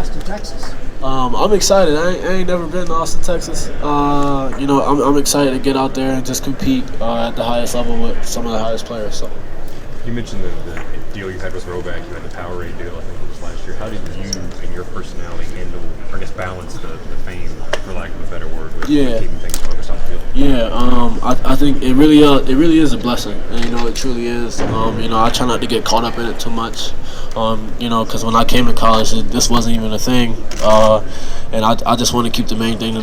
Austin, Texas? I'm excited. I ain't never been to Austin, Texas. I'm excited to get out there and just compete at the highest level with some of the highest players. So. You mentioned the deal you had with Roback. You had the Powerade deal, I think it was last year. How did you and your personality handle, or I guess, balance the fame, for lack of a better word, with keeping things focused on the field? Yeah, I think it really is a blessing. And, it truly is. I try not to get caught up in it too much. Because when I came to college, this wasn't even a thing. And I just want to keep the main thing,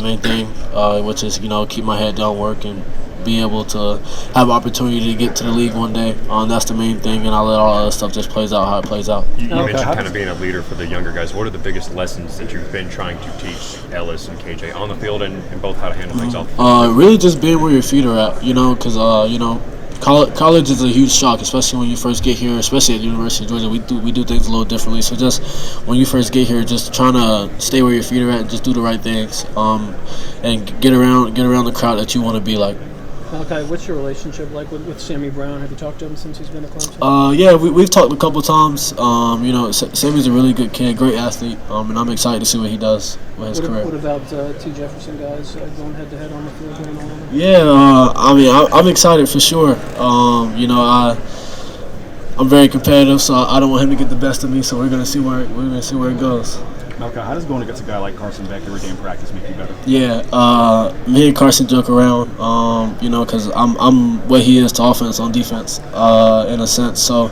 which is, keep my head down, work, and be able to have opportunity to get to the league one day. That's the main thing, and I let all other stuff just plays out how it plays out. You mentioned kind of being a leader for the younger guys. What are the biggest lessons that you've been trying to teach Ellis and KJ on the field and both how to handle things off the field? Really just being where your feet are at, because, college is a huge shock, especially when you first get here, especially at the University of Georgia. We do things a little differently. So just when you first get here, just trying to stay where your feet are at and just do the right things, and get around the crowd that you want to be like. Malaki, what's your relationship like with Sammy Brown? Have you talked to him since he's been at Clemson? Yeah, we've talked a couple times. Sammy's a really good kid, great athlete, and I'm excited to see what he does with his career. What about T. Jefferson guys going head-to-head on the field? Going on? Yeah, I'm excited for sure. I'm very competitive, so I don't want him to get the best of me. So we're gonna see where it goes. Malaki, how does going against a guy like Carson Beck every day in practice make you better? Yeah, me and Carson joke around, because I'm what he is to offense on defense, in a sense. So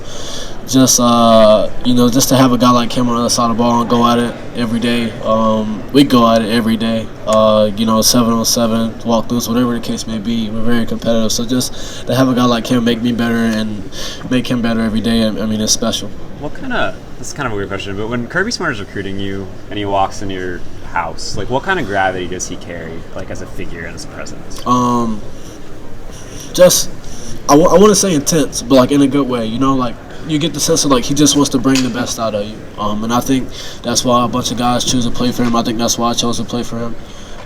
just to have a guy like him on the other side of the ball and go at it every day. We go at it every day. 7-on-7, walkthroughs, whatever the case may be. We're very competitive. So just to have a guy like him make me better and make him better every day, it's special. This is kind of a weird question, but when Kirby Smart is recruiting you and he walks into your house, what kind of gravity does he carry, as a figure and as a presence? I want to say intense, but in a good way. You get the sense of he just wants to bring the best out of you. And I think that's why a bunch of guys choose to play for him. I think that's why I chose to play for him.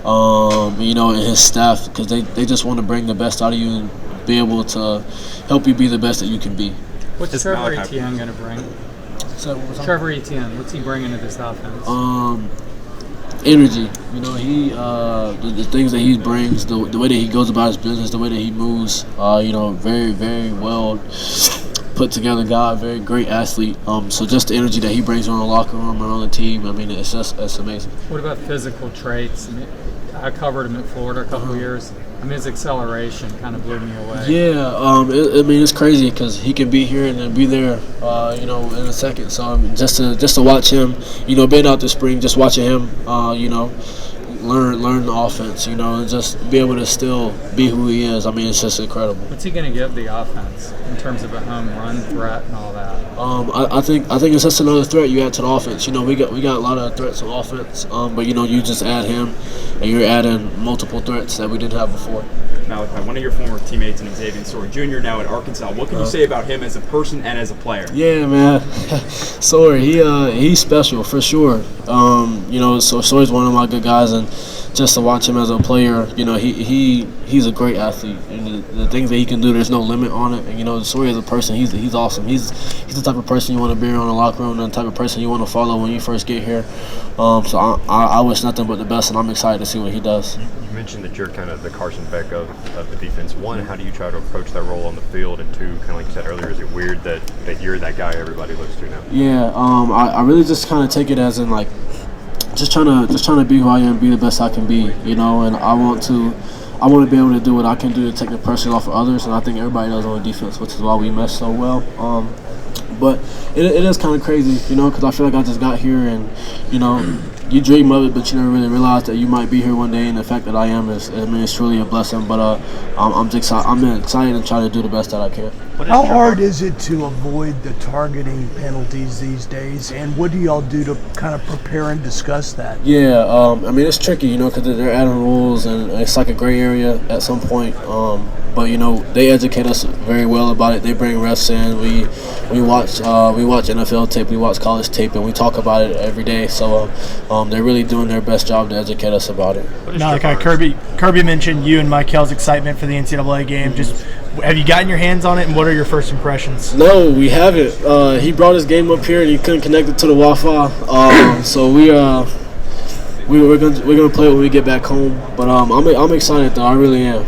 And his staff, because they just want to bring the best out of you and be able to help you be the best that you can be. What's Trevor Etienne going to bring? Trevor Etienne, what's he bringing to this offense? Energy. The things that he brings, the way that he goes about his business, the way that he moves. Very, very well put together guy, very great athlete. So just the energy that he brings on the locker room and on the team, it's amazing. What about physical traits? I covered him at Florida a couple of years. His acceleration kind of blew me away. Yeah, it's crazy because he can be here and then be there, in a second. So just to watch him, being out this spring, just watching him, learn the offense, and just be able to still be who he is. It's just incredible. What's he going to give the offense in terms of a home run threat and all that? I think it's just another threat you add to the offense. We got a lot of threats on offense, but you just add him, and you're adding multiple threats that we didn't have before. Malaki, one of your former teammates in Xavier Story Jr. now at Arkansas. What can you say about him as a person and as a player? Yeah, man. Sorry, he's special for sure. So Story's one of my good guys, and just to watch him as a player, he's a great athlete. And the things that he can do, there's no limit on it. And Story as a person, he's awesome. He's the type of person you want to be around in the locker room, and the type of person you want to follow when you first get here. So I wish nothing but the best, and I'm excited to see what he does. You mentioned that you're kind of the Carson Beck of the defense. One, how do you try to approach that role on the field? And two, kind of like you said earlier, is it weird that you're that guy everybody looks to now? Yeah, I really just kind of take it as in just trying to be who I am, be the best I can be, and I want to be able to do what I can do to take the pressure off of others, and I think everybody does on defense, which is why we mesh so well. But it is kind of crazy, because I feel like I just got here and, you dream of it, but you never really realize that you might be here one day, and the fact that I am it's truly a blessing. But I'm excited and try to do the best that I can. How hard is it to avoid the targeting penalties these days, and what do y'all do to kind of prepare and discuss that? Yeah, it's tricky, because they're adding rules, and it's like a gray area at some point. But they educate us very well about it. They bring refs in. We watch NFL tape. We watch college tape, and we talk about it every day. So they're really doing their best job to educate us about it. Malaki, Kirby mentioned you and Michael's excitement for the NCAA game. Just Have you gotten your hands on it, and what are your first impressions? No, we haven't. He brought his game up here and he couldn't connect it to the Wi-Fi. So we're gonna play it when we get back home. But I'm excited though. I really am.